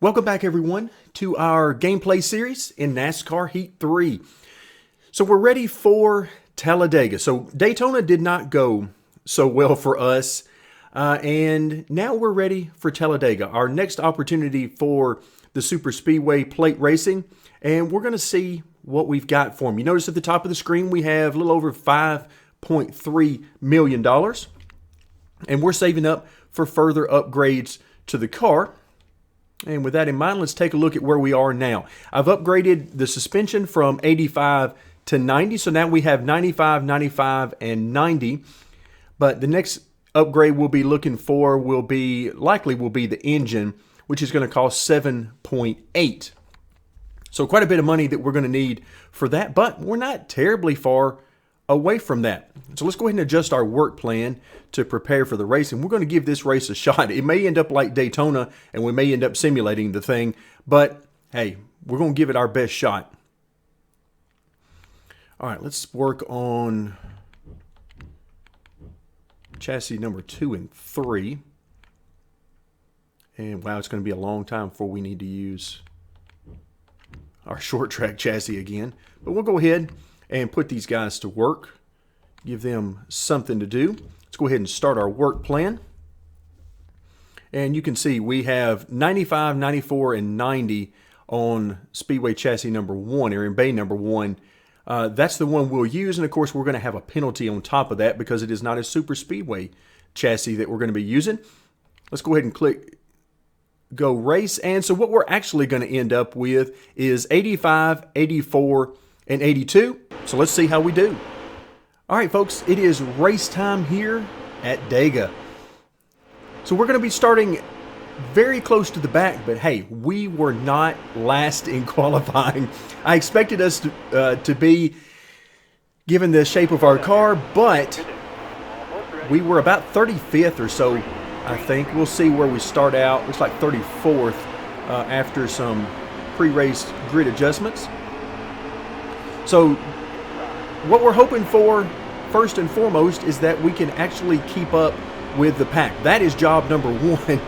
Welcome back, everyone, to our gameplay series in NASCAR Heat 3. So we're ready for Talladega. So Daytona did not go so well for us, and now we're ready for Talladega, our next opportunity for the Super Speedway plate racing, and we're going to see what we've got for them. You notice at the top of the screen we have a little over $5.3 million, and we're saving up for further upgrades to the car. And with that in mind, let's take a look at where we are now. I've upgraded the suspension from 85 to 90, so now we have 95, 95, and 90. But the next upgrade we'll be looking for will be the engine, which is going to cost 7.8. So quite a bit of money that we're going to need for that, but we're not terribly far away from that. So let's go ahead and adjust our work plan to prepare for the race, and we're going to give this race a shot. It may end up like Daytona, and we may end up simulating the thing, but hey, we're going to give it our best shot. All right, let's work on chassis number 2 and 3. And wow, it's going to be a long time before we need to use our short track chassis again. But we'll go ahead and put these guys to work, give them something to do. Let's go ahead and start our work plan. And you can see we have 95, 94, and 90 on Speedway chassis number 1, or in bay number 1. That's the one we'll use, and of course we're going to have a penalty on top of that because it is not a Super Speedway chassis that we're going to be using. Let's go ahead and click Go Race. And so what we're actually going to end up with is 85, 84, and 82. So let's see how we do. All right, folks, it is race time here at Dega. So we're going to be starting very close to the back, but hey, we were not last in qualifying. I expected us to be, given the shape of our car, but we were about 35th or so, I think. We'll see where we start out. Looks like 34th after some pre-race grid adjustments. So what we're hoping for, first and foremost, is that we can actually keep up with the pack. That is job number 1.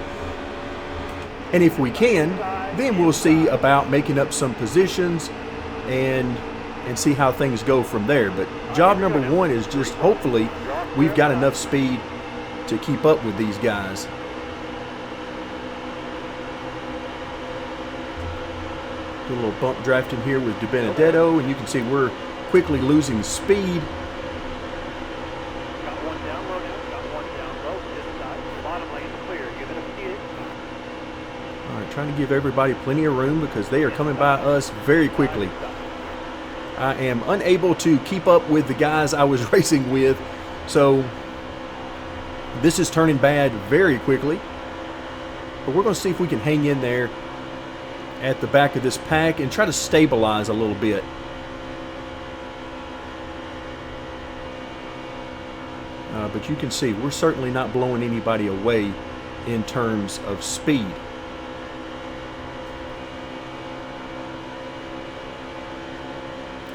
And if we can, then we'll see about making up some positions and see how things go from there. But job number 1 is just hopefully we've got enough speed to keep up with these guys. Do a little bump drafting here with DiBenedetto, and you can see we're quickly losing speed. All right, trying to give everybody plenty of room because they are coming by us very quickly. I am unable to keep up with the guys I was racing with, so this is turning bad very quickly. But we're going to see if we can hang in there at the back of this pack and try to stabilize a little bit. But you can see we're certainly not blowing anybody away in terms of speed.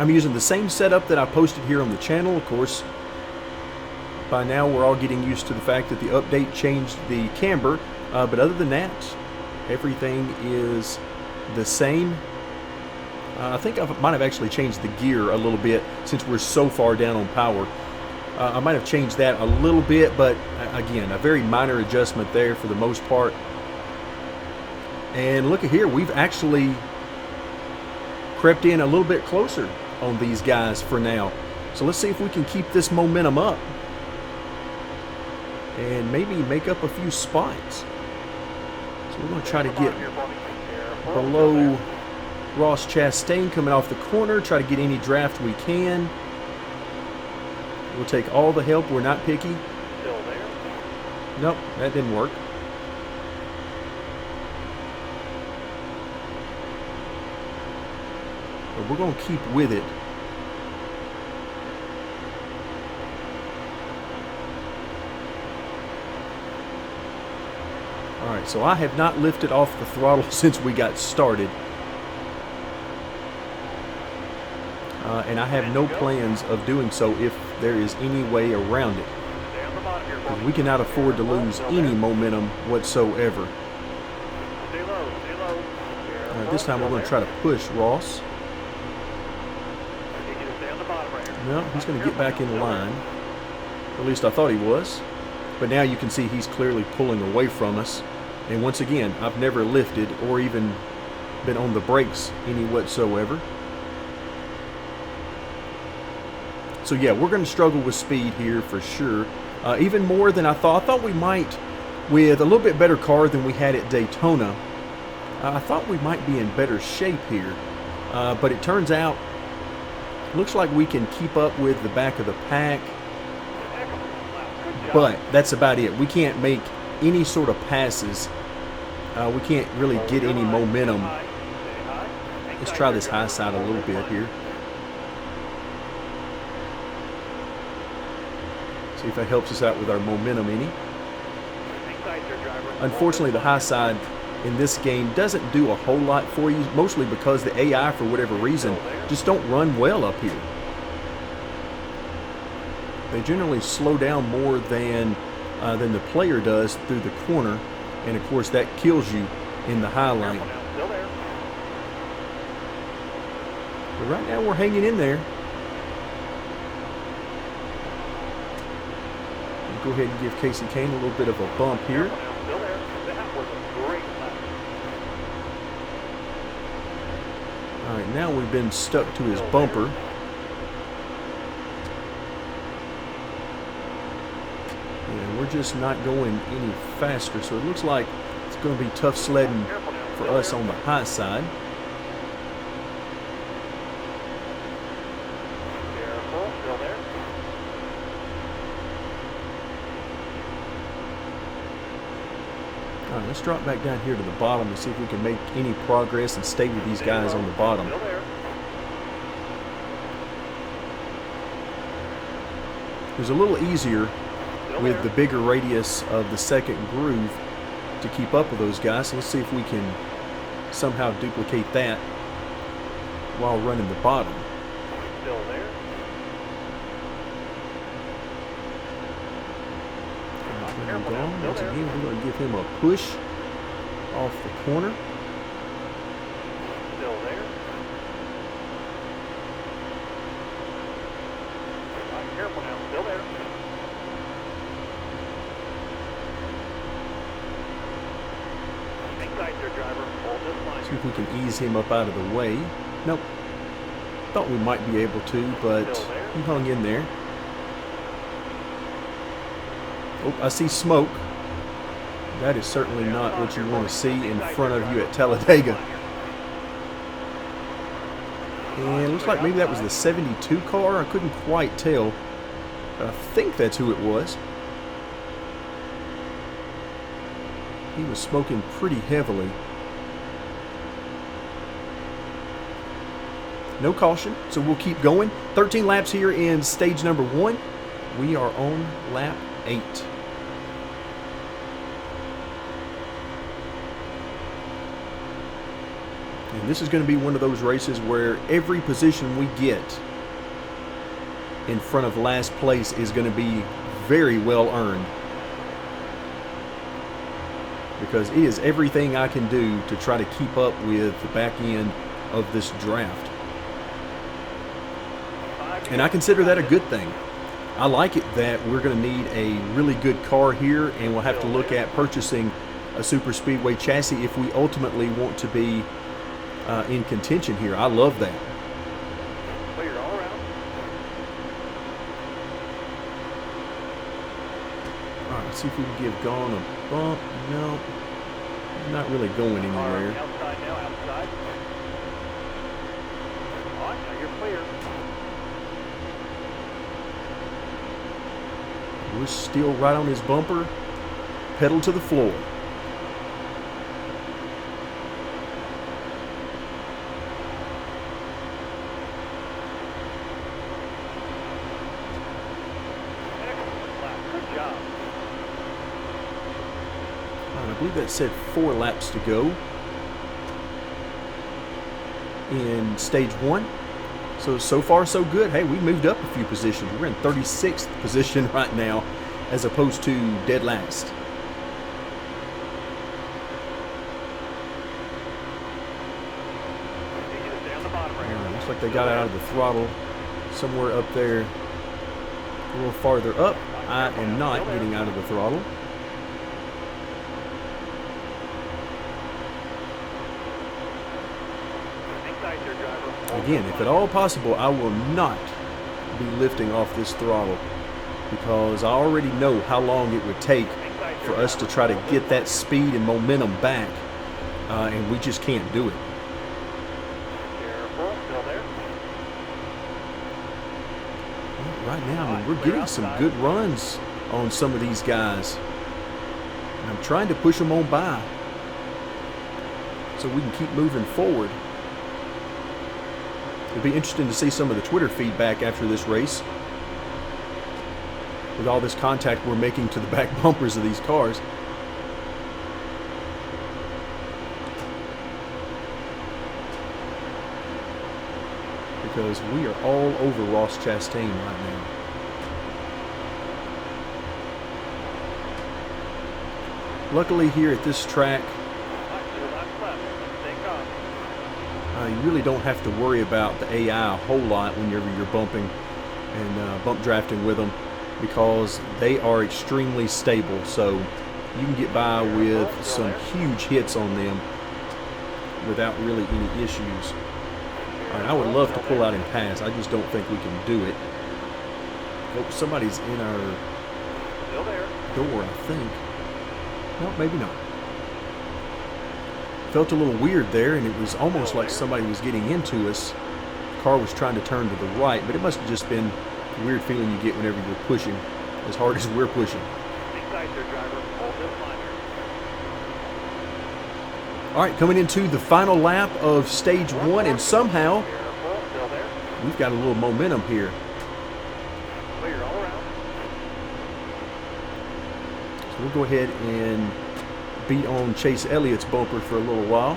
I'm using the same setup that I posted here on the channel. Of course, by now we're all getting used to the fact that the update changed the camber, but other than that, everything is the same. I think I might have actually changed the gear a little bit since we're so far down on power. I might have changed that a little bit, but again, a very minor adjustment there for the most part. And look at here, we've actually crept in a little bit closer on these guys for now. So let's see if we can keep this momentum up and maybe make up a few spots. So we're going to try to get below Ross Chastain coming off the corner, try to get any draft we can. We'll take all the help. We're not picky. Still there? Nope, that didn't work. But we're going to keep with it. All right, so I have not lifted off the throttle since we got started. And I have no plans of doing so if there is any way around it. We cannot afford to lose any momentum whatsoever. Stay low, stay This time we're going to try to push Ross. No, he's going to get back in line. At least I thought he was. But now you can see he's clearly pulling away from us. And once again, I've never lifted or even been on the brakes any whatsoever. So yeah, we're going to struggle with speed here for sure. Even more than I thought. I thought we might, with a little bit better car than we had at Daytona, I thought we might be in better shape here. But it turns out, looks like we can keep up with the back of the pack. But that's about it. We can't make any sort of passes. We can't really get any momentum. Let's try this high side a little bit here. See if that helps us out with our momentum any. Unfortunately, the high side in this game doesn't do a whole lot for you, mostly because the AI, for whatever reason, just don't run well up here. They generally slow down more than the player does through the corner, and of course that kills you in the high lane. But right now we're hanging in there. Go ahead and give Casey Kane a little bit of a bump here. All right, now we've been stuck to his bumper. And we're just not going any faster, so it looks like it's going to be tough sledding for us on the high side. All right, let's drop back down here to the bottom and see if we can make any progress and stay with these guys on the bottom. It was a little easier with the bigger radius of the second groove to keep up with those guys. So let's see if we can somehow duplicate that while running the bottom. Still there. Once again, we're going to give him a push off the corner. Still there. Careful now. Still there. Hang tight there, driver. Hold this line. See if we can ease him up out of the way. Nope. Thought we might be able to, but he hung in there. Oh, I see smoke. That is certainly not what you want to see in front of you at Talladega. And it looks like maybe that was the 72 car. I couldn't quite tell. But I think that's who it was. He was smoking pretty heavily. No caution, so we'll keep going. 13 laps here in stage number 1. We are on lap 8. And this is going to be one of those races where every position we get in front of last place is going to be very well earned. Because it is everything I can do to try to keep up with the back end of this draft. And I consider that a good thing. I like it that we're going to need a really good car here, and we'll have to look at purchasing a super speedway chassis if we ultimately want to be in contention here. I love that. Clear all around. All right, let's see if we can give Gone a bump. No, not really going anywhere. Outside now, outside. All right, now you're clear. We're still right on his bumper, pedal to the floor. Good job. I believe that said 4 laps to go in stage 1. So far so good. Hey, we moved up a few positions. We're in 36th position right now as opposed to dead last. Looks like they got out of the throttle somewhere up there, a little farther up. I am not getting out of the throttle. Again, if at all possible, I will not be lifting off this throttle because I already know how long it would take for us to try to get that speed and momentum back, and we just can't do it. Right now, I mean, we're getting some good runs on some of these guys. And I'm trying to push them on by so we can keep moving forward. It'll be interesting to see some of the Twitter feedback after this race with all this contact we're making to the back bumpers of these cars. Because we are all over Ross Chastain right now. Luckily here at this track, you really don't have to worry about the AI a whole lot whenever you're bumping and bump drafting with them because they are extremely stable. So you can get by with some huge hits on them without really any issues. All right, I would love to pull out and pass. I just don't think we can do it. Oh, somebody's in our door, I think. No, maybe not. Felt a little weird there, and it was almost like somebody was getting into us. The car was trying to turn to the right, but it must have just been a weird feeling you get whenever you're pushing as hard as we're pushing. All right, coming into the final lap of stage one, and somehow we've got a little momentum here. So we'll go ahead and beat on Chase Elliott's bumper for a little while.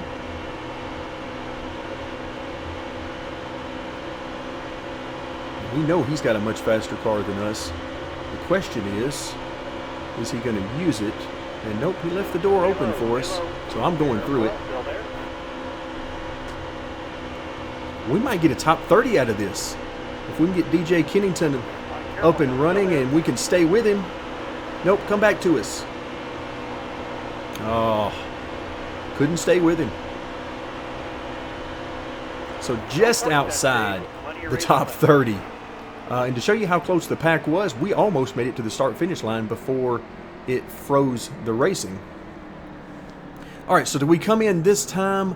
We know he's got a much faster car than us. The question is he going to use it? And nope, he left the door open for us, so I'm going through it. We might get a top 30 out of this. If we can get DJ Kennington up and running and we can stay with him. Nope, come back to us. Oh, couldn't stay with him. So just outside the top 30. And to show you how close the pack was, we almost made it to the start-finish line before it froze the racing. All right, so do we come in this time?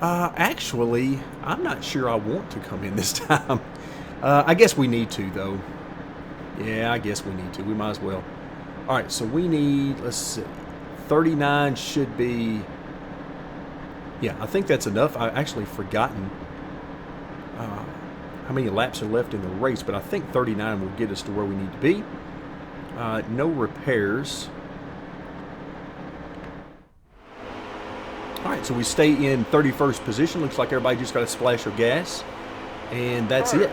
Actually, I'm not sure I want to come in this time. I guess we need to, though. Yeah, I guess we need to. We might as well. All right, so we need, let's see, 39 should be, yeah, I think that's enough. I've actually forgotten how many laps are left in the race, but I think 39 will get us to where we need to be. No repairs. All right, so we stay in 31st position. Looks like everybody just got a splash of gas, and that's it.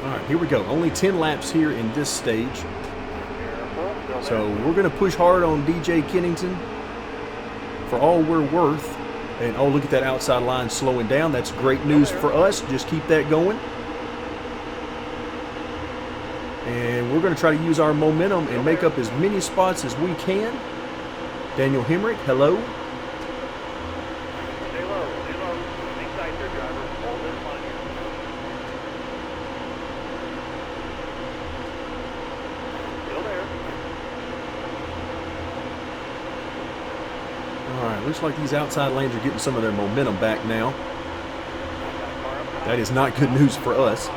All right, here we go. Only 10 laps here in this stage. So we're going to push hard on DJ Kennington for all we're worth. And oh, look at that outside line slowing down. That's great news for us. Just keep that going. And we're going to try to use our momentum and make up as many spots as we can. Daniel Hemrick, hello. Stay low. Hang tight there, driver. Hold this line here. Still there. All right, looks like these outside lanes are getting some of their momentum back now. That is not good news for us.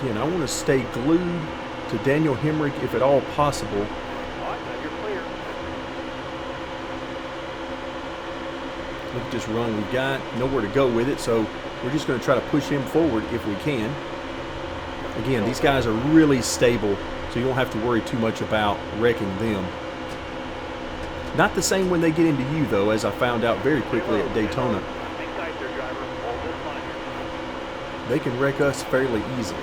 Again, I want to stay glued to Daniel Hemrick if at all possible. Look at this run we've got. Nowhere to go with it, so we're just going to try to push him forward if we can. Again, these guys are really stable, so you don't have to worry too much about wrecking them. Not the same when they get into you, though, as I found out very quickly at Daytona. They can wreck us fairly easily.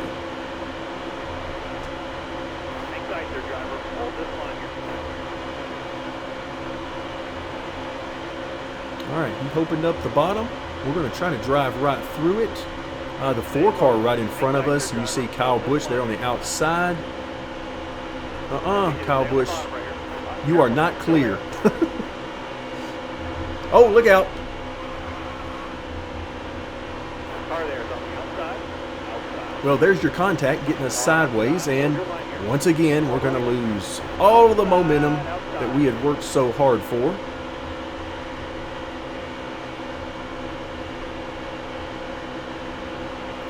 Alright, he opened up the bottom. We're going to try to drive right through it. The 4 car right in front of us. You see Kyle Busch there on the outside. Kyle Busch. You are not clear. Oh, look out. Well, there's your contact getting us sideways, and once again, we're going to lose all of the momentum that we had worked so hard for.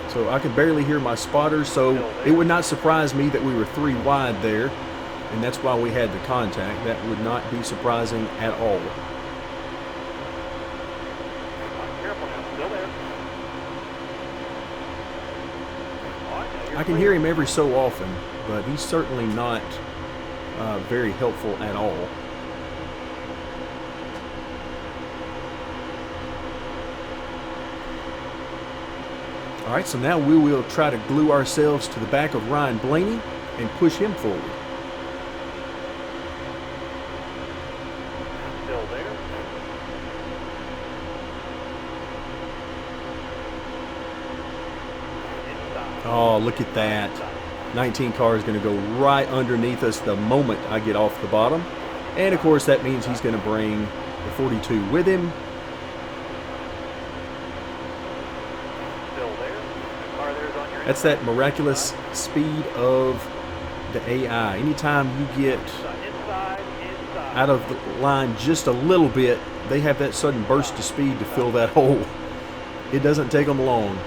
So I can barely hear my spotters, so it would not surprise me that we were 3 wide there, and that's why we had the contact. That would not be surprising at all. I can hear him every so often, but he's certainly not very helpful at all. All right, so now we will try to glue ourselves to the back of Ryan Blaney and push him forward. Still there. Oh, look at that. 19 car is going to go right underneath us the moment I get off the bottom. And, of course, that means he's going to bring the 42 with him. That's that miraculous speed of the AI. Anytime you get out of the line just a little bit, they have that sudden burst of speed to fill that hole. It doesn't take them long.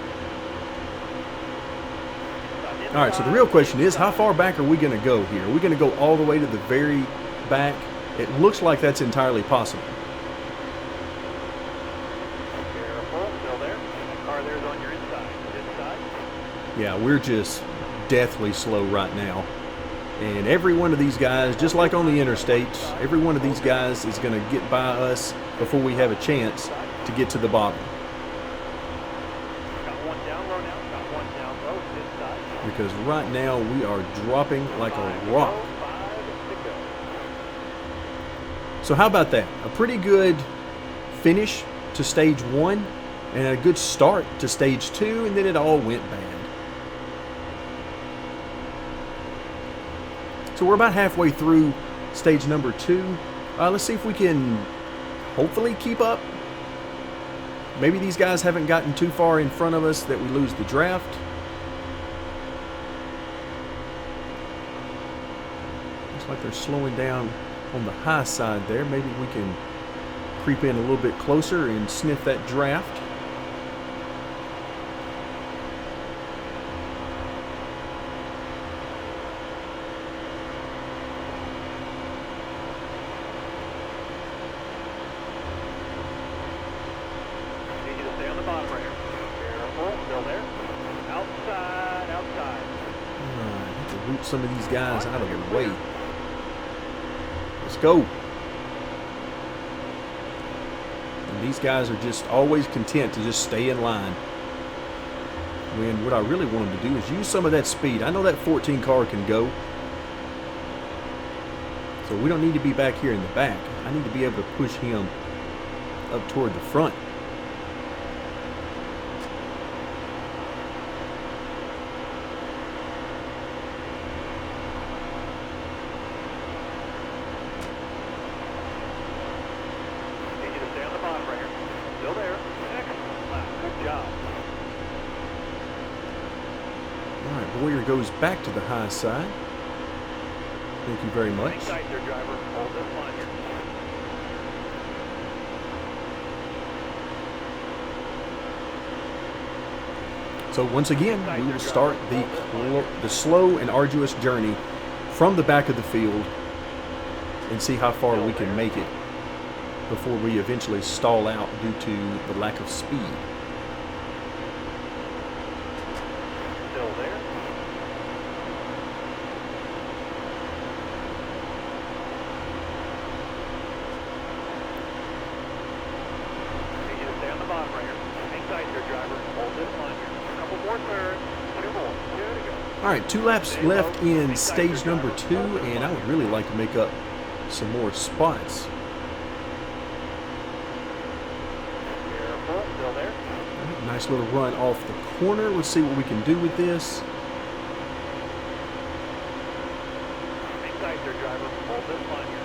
All right, so the real question is, how far back are we going to go here? Are we going to go all the way to the very back? It looks like that's entirely possible. Yeah, we're just deathly slow right now. And every one of these guys, just like on the interstates, every one of these guys is going to get by us before we have a chance to get to the bottom. Because right now we are dropping like a rock. So how about that? A pretty good finish to stage 1 and a good start to stage 2, and then it all went bad. So we're about halfway through stage number 2. Let's see if we can hopefully keep up. Maybe these guys haven't gotten too far in front of us that we lose the draft. Looks like they're slowing down on the high side there. Maybe we can creep in a little bit closer and sniff that draft. Some of these guys out of the way. Let's go. And these guys are just always content to just stay in line. When what I really want them to do is use some of that speed. I know that 14 car can go. So we don't need to be back here in the back. I need to be able to push him up toward the front. Boyer goes back to the high side. Thank you very much. So once again, we will start the slow and arduous journey from the back of the field and see how far we can make it. before we eventually stall out due to the lack of speed. Still there. Need you to stay on the bottom right here. Hang tight here, driver. Hold this line here. A couple more turns. 2 more. 2 to go. All right, 2 laps left in stage number 2, and I would really like to make up some more spots. Careful. Still there. Nice little run off the corner. Let's see what we can do with this. Hang tight there, driver. Hold this line here.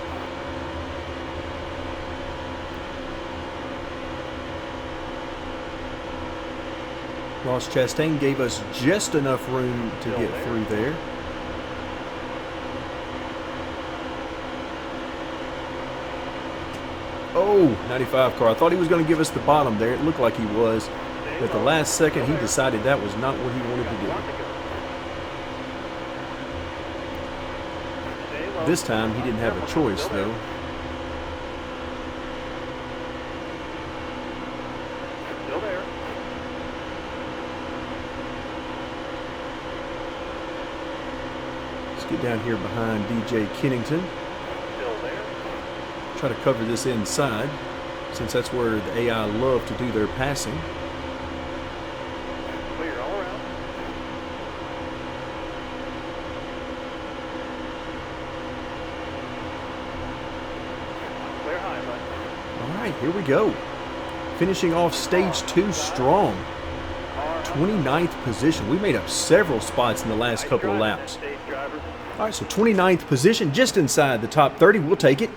Ross Chastain gave us just enough room to get through there. Oh, 95 car. I thought he was going to give us the bottom there. It looked like he was. But at the last second, he decided that was not what he wanted to do. This time, he didn't have a choice, though. Still there. Let's get down here behind DJ Kennington. Still there. Try to cover this inside, since that's where the AI love to do their passing. Clear all around. Clear high, bud. All right, here we go. Finishing off stage 2 strong. 29th position. We made up several spots in the last couple of laps. Stage driver. All right, so 29th position, just inside the top 30. We'll take it.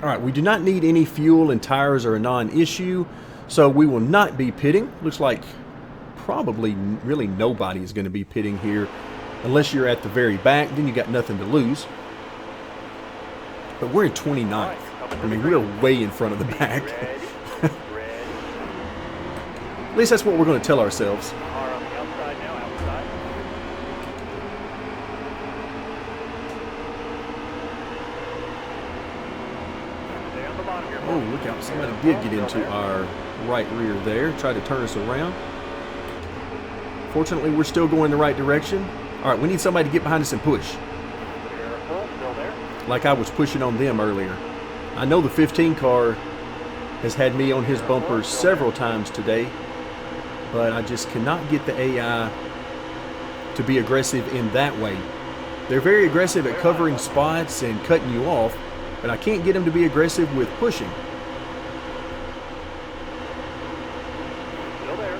All right, we do not need any fuel, and tires are a non-issue, so we will not be pitting. Looks like probably really nobody is going to be pitting here unless you're at the very back. Then you got nothing to lose. But we're in 29th. I mean, we're way in front of the back. Red. At least that's what we're going to tell ourselves. Car on the outside now, outside. Stay on the bottom here. Oh, look out. Somebody did get into our right rear there. Tried to turn us around. Fortunately, we're still going the right direction. All right, we need somebody to get behind us and push. Careful. Still there. Like I was pushing on them earlier. I know the 15 car has had me on his bumper several times today, but I just cannot get the AI to be aggressive in that way. They're very aggressive at covering spots and cutting you off, but I can't get them to be aggressive with pushing. Still there.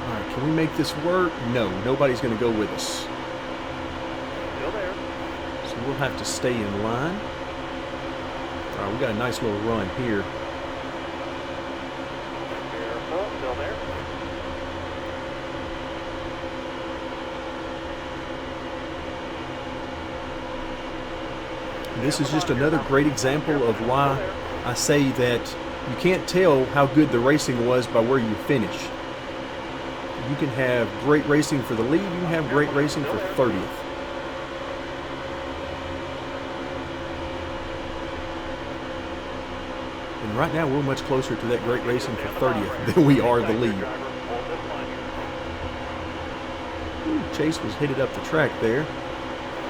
All right, can we make this work? No, nobody's going to go with us. Still there. So we'll have to stay in line. All right, we got a nice little run here. Careful. Still there. This is just another great example of why I say that you can't tell how good the racing was by where you finish. You can have great racing for the lead, you can have great racing for 30th. And right now we're much closer to that great racing for 30th than we are the lead. Ooh, Chase was headed up the track there.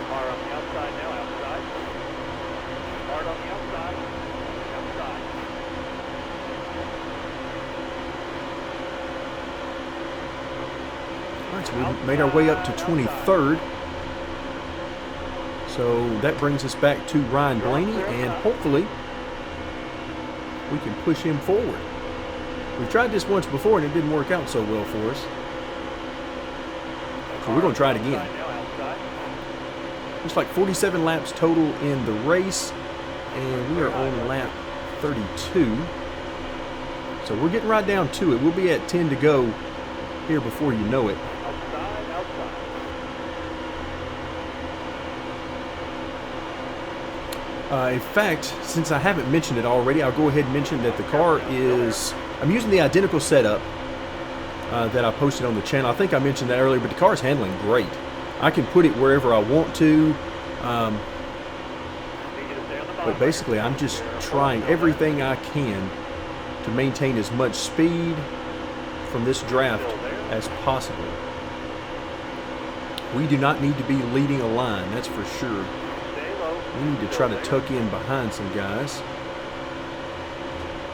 Car on the outside now, outside. Hard on the outside. Outside. All right, so we made our way up to 23rd. So that brings us back to Ryan Blaney, and hopefully we can push him forward. We've tried this once before and it didn't work out so well for us. So we're going to try it again. Looks like 47 laps total in the race, and we are on lap 32. So we're getting right down to it. We'll be at 10 to go here before you know it. In fact, since I haven't mentioned it already, I'll go ahead and mention that the car is, I'm using the identical setup that I posted on the channel. I think I mentioned that earlier, but the car's handling great. I can put it wherever I want to. But basically, I'm just trying everything I can to maintain as much speed from this draft as possible. We do not need to be leading a line, that's for sure. We need to try to tuck in behind some guys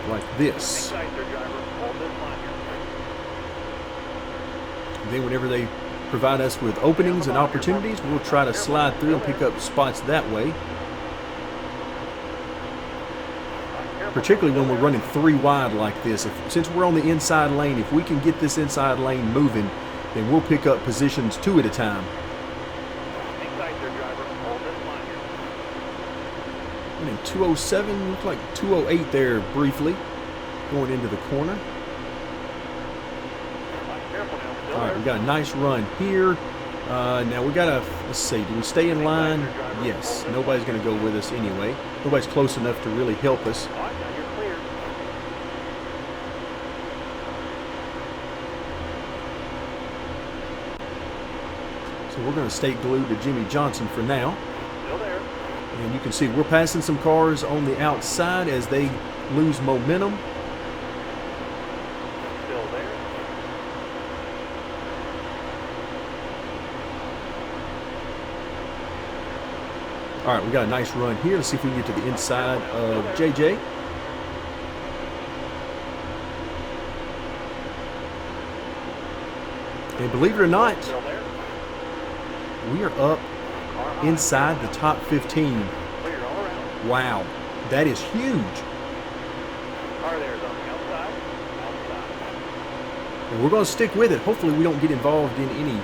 like this. And then whenever they provide us with openings and opportunities, we'll try to slide through and pick up spots that way. Particularly when we're running 3 wide like this. Since we're on the inside lane, if we can get this inside lane moving, then we'll pick up positions 2 at a time. Running 207, looks like 208 there briefly, going into the corner. All right, we got a nice run here. Now we gotta, let's see, do we stay in line? Yes, nobody's gonna go with us anyway. Nobody's close enough to really help us. So we're gonna stay glued to Jimmy Johnson for now. And you can see we're passing some cars on the outside as they lose momentum. All right, we got a nice run here. Let's see if we can get to the inside of JJ. And believe it or not, we are up inside the top 15. Wow, that is huge. And we're going to stick with it. Hopefully we don't get involved in any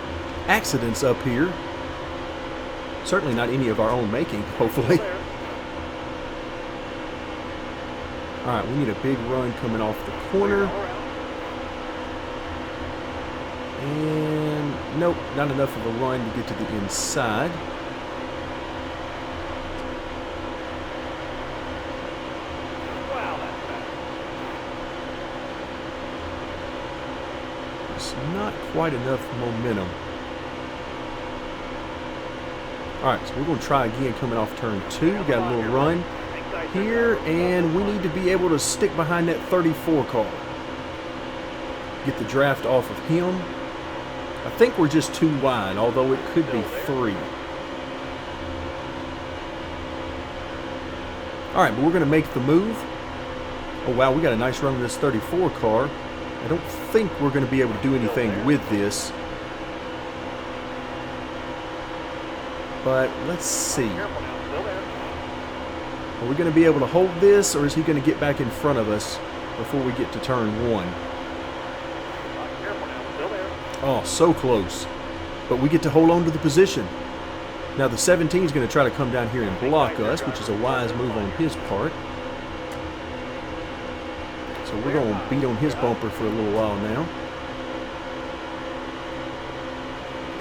accidents up here. Certainly not any of our own making, hopefully. All right, we need a big run coming off the corner. And nope, not enough of a run to get to the inside. It's not quite enough momentum. All right, so we're going to try again coming off turn 2. We got a little run here, and we need to be able to stick behind that 34 car. Get the draft off of him. I think we're just 2 wide, although it could be 3. All right, but we're going to make the move. Oh, wow, we got a nice run with this 34 car. I don't think we're going to be able to do anything with this. But let's see. Are we going to be able to hold this, or is he going to get back in front of us before we get to turn 1? Oh, so close. But we get to hold on to the position. Now the 17 is going to try to come down here and block us, which is a wise move on his part. So we're going to beat on his bumper for a little while now,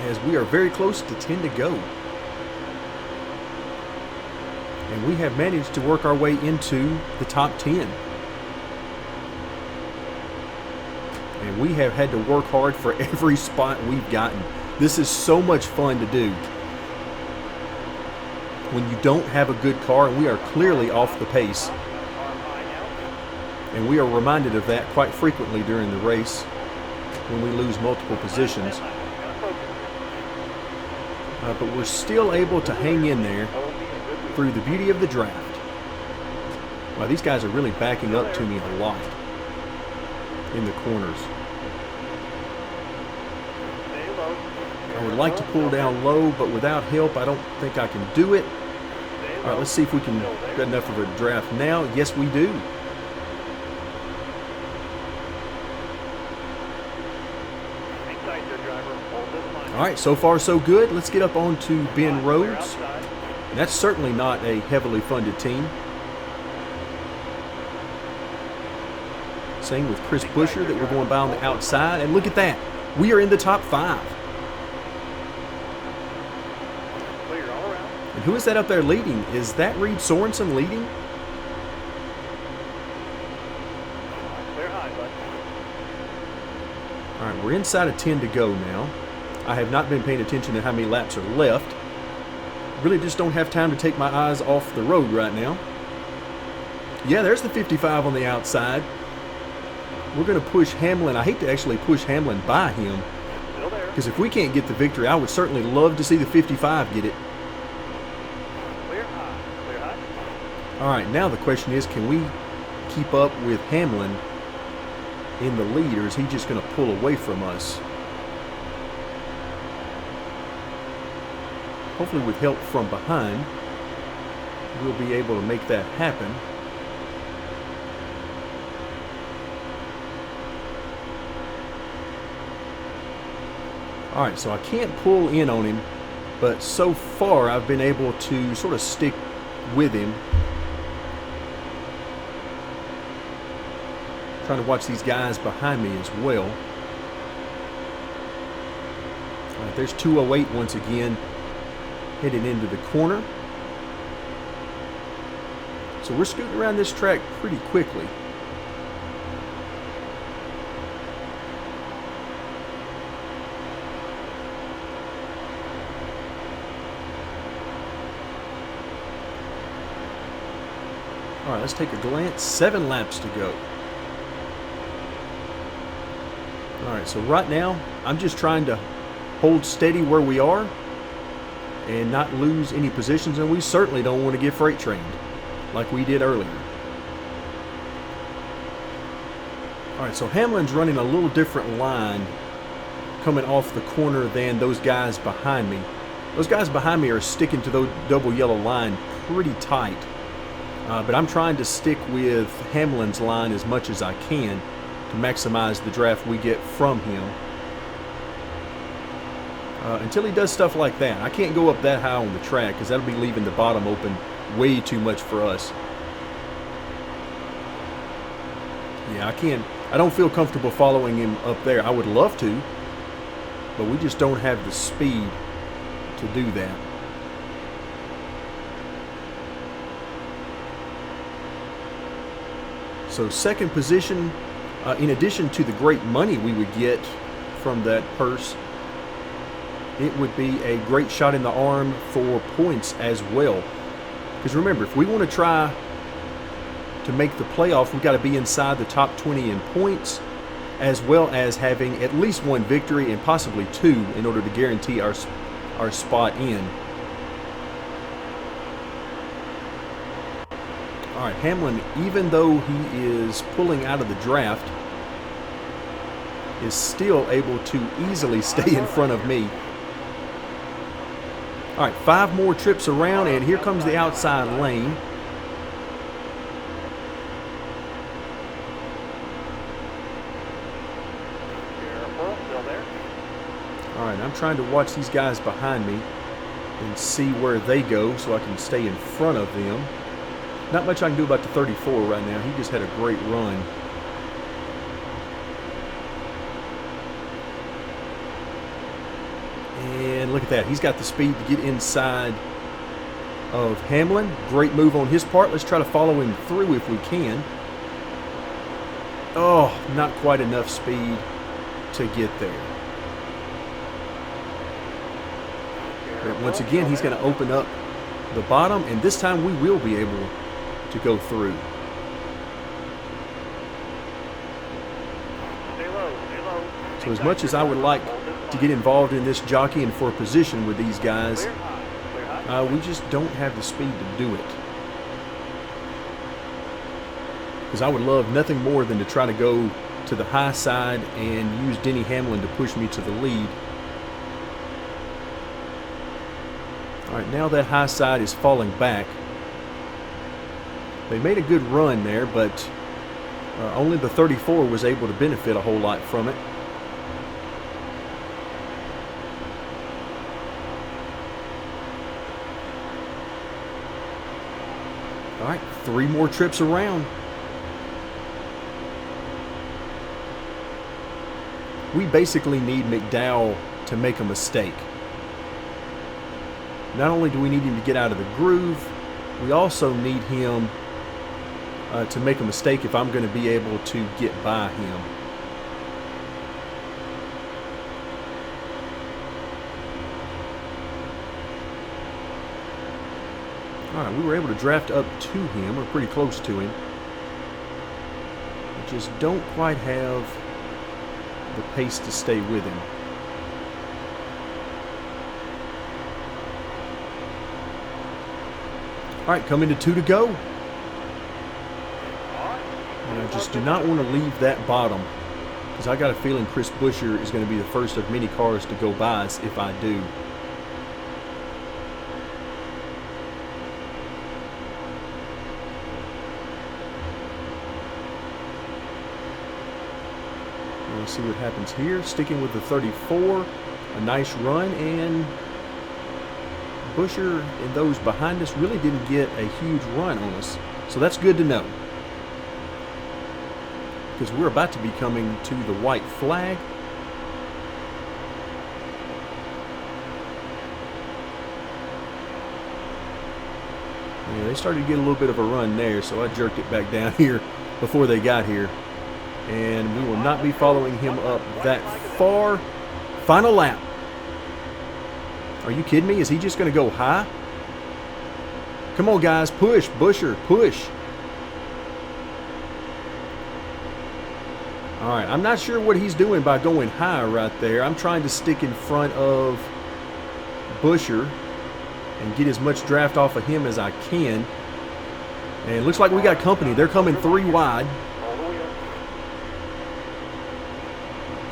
as we are very close to 10 to go. And we have managed to work our way into the top 10. And we have had to work hard for every spot we've gotten. This is so much fun to do when you don't have a good car, and we are clearly off the pace. And we are reminded of that quite frequently during the race when we lose multiple positions. But we're still able to hang in there through the beauty of the draft. Wow, these guys are really backing up to me a lot in the corners. I would like to pull down low, but without help, I don't think I can do it. All right, let's see if we can get enough of a draft now. Yes, we do. All right, so far so good. Let's get up onto Ben Rhodes. And that's certainly not a heavily funded team. Same with Chris Busher that we're going by on the outside. And look at that. We are in the top 5. And who is that up there leading? Is that Reed Sorensen leading? All right, we're inside of 10 to go now. I have not been paying attention to how many laps are left. Really just don't have time to take my eyes off the road right now. Yeah, there's the 55 on the outside. We're going to push Hamlin. I hate to actually push Hamlin by him, because if we can't get the victory, I would certainly love to see the 55 get it. Clear high, clear high. All right, now the question is, can we keep up with Hamlin in the lead, or is he just going to pull away from us? Hopefully with help from behind, we'll be able to make that happen. All right, so I can't pull in on him, but so far I've been able to sort of stick with him. Trying to watch these guys behind me as well. All right, there's 208 once again, headed into the corner. So we're scooting around this track pretty quickly. All right, let's take a glance. 7 laps to go. All right, so right now, I'm just trying to hold steady where we are and not lose any positions, and we certainly don't want to get freight trained like we did earlier. All right, so Hamlin's running a little different line coming off the corner than those guys behind me. Those guys behind me are sticking to the double yellow line pretty tight. But I'm trying to stick with Hamlin's line as much as I can to maximize the draft we get from him. Until he does stuff like that. I can't go up that high on the track because that'll be leaving the bottom open way too much for us. Yeah, I don't feel comfortable following him up there. I would love to, but we just don't have the speed to do that. So second position, in addition to the great money we would get from that purse, it would be a great shot in the arm for points as well. Because remember, if we want to try to make the playoff, we've got to be inside the top 20 in points, as well as having at least 1 victory and possibly 2 in order to guarantee our spot in. All right, Hamlin, even though he is pulling out of the draft, is still able to easily stay in front of me. All right, 5 more trips around, and here comes the outside lane. Careful, still there. All right, I'm trying to watch these guys behind me and see where they go so I can stay in front of them. Not much I can do about the 34 right now. He just had a great run. And look at that. He's got the speed to get inside of Hamlin. Great move on his part. Let's try to follow him through if we can. Oh, not quite enough speed to get there. But once again, he's going to open up the bottom, and this time we will be able to go through. Stay low, stay low. So as much as I would like to get involved in this jockeying for a position with these guys, Clear high, we just don't have the speed to do it. Because I would love nothing more than to try to go to the high side and use Denny Hamlin to push me to the lead. All right, now that high side is falling back. They made a good run there, but only the 34 was able to benefit a whole lot from it. All right, 3 more trips around. We basically need McDowell to make a mistake. Not only do we need him to get out of the groove, we also need him to make a mistake if I'm going to be able to get by him. All right, we were able to draft up to him, or pretty close to him. We just don't quite have the pace to stay with him. All right, coming to 2 to go. And I just do not want to leave that bottom, because I got a feeling Chris Buescher is going to be the first of many cars to go by us if I do. Let's see what happens here. Sticking with the 34, a nice run, and Buescher and those behind us really didn't get a huge run on us, so that's good to know, because we're about to be coming to the white flag. Yeah, they started to get a little bit of a run there, so I jerked it back down here before they got here. And we will not be following him up that far. Final lap. Are you kidding me? Is he just going to go high? Come on, guys. Push. Buescher, push. All right. I'm not sure what he's doing by going high right there. I'm trying to stick in front of Buescher and get as much draft off of him as I can. And it looks like we got company. They're coming 3 wide.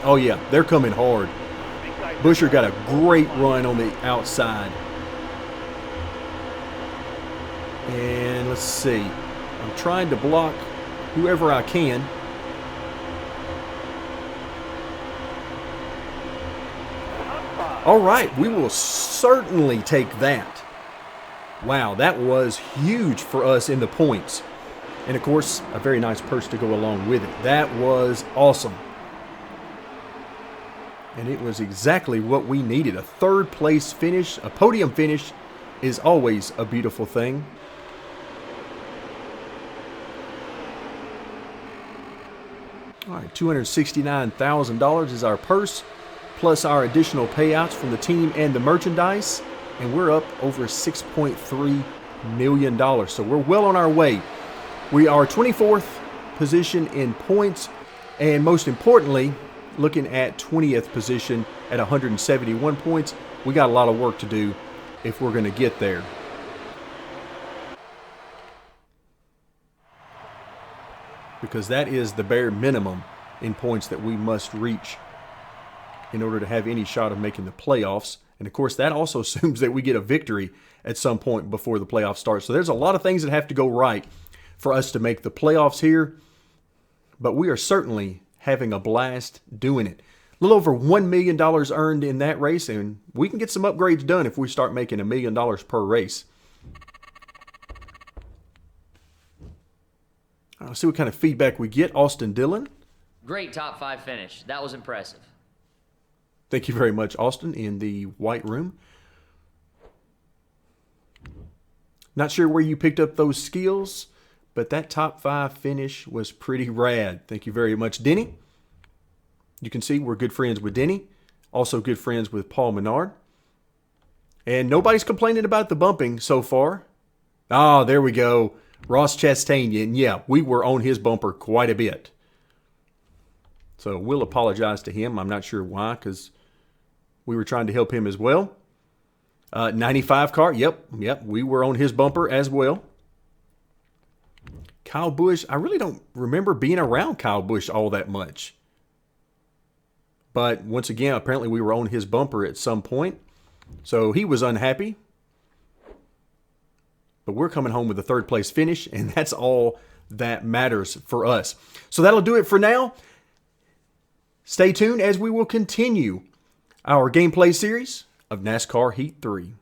Oh, yeah, they're coming hard. Buescher got a great run on the outside. And let's see. I'm trying to block whoever I can. All right, we will certainly take that. Wow, that was huge for us in the points. And, of course, a very nice purse to go along with it. That was awesome. And it was exactly what we needed. A 3rd place finish, a podium finish, is always a beautiful thing. All right, $269,000 is our purse, plus our additional payouts from the team and the merchandise. And we're up over $6.3 million. So we're well on our way. We are 24th position in points, and most importantly, looking at 20th position at 171 points. We got a lot of work to do if we're going to get there. Because that is the bare minimum in points that we must reach in order to have any shot of making the playoffs. And of course, that also assumes that we get a victory at some point before the playoffs start. So there's a lot of things that have to go right for us to make the playoffs here. But we are certainly having a blast doing it. A little over $1 million earned in that race, and we can get some upgrades done if we start making $1 million per race. I'll see what kind of feedback we get. Austin Dillon. Great top 5 finish. That was impressive. Thank you very much, Austin, in the white room. Not sure where you picked up those skills, but that top 5 finish was pretty rad. Thank you very much, Denny. You can see we're good friends with Denny. Also good friends with Paul Menard. And nobody's complaining about the bumping so far. Oh, there we go. Ross Chastain. And yeah, we were on his bumper quite a bit. So we'll apologize to him. I'm not sure why, because we were trying to help him as well. 95 car. Yep, we were on his bumper as well. Kyle Busch, I really don't remember being around Kyle Busch all that much. But once again, apparently we were on his bumper at some point. So he was unhappy. But we're coming home with a 3rd place finish, and that's all that matters for us. So that'll do it for now. Stay tuned as we will continue our gameplay series of NASCAR Heat 3.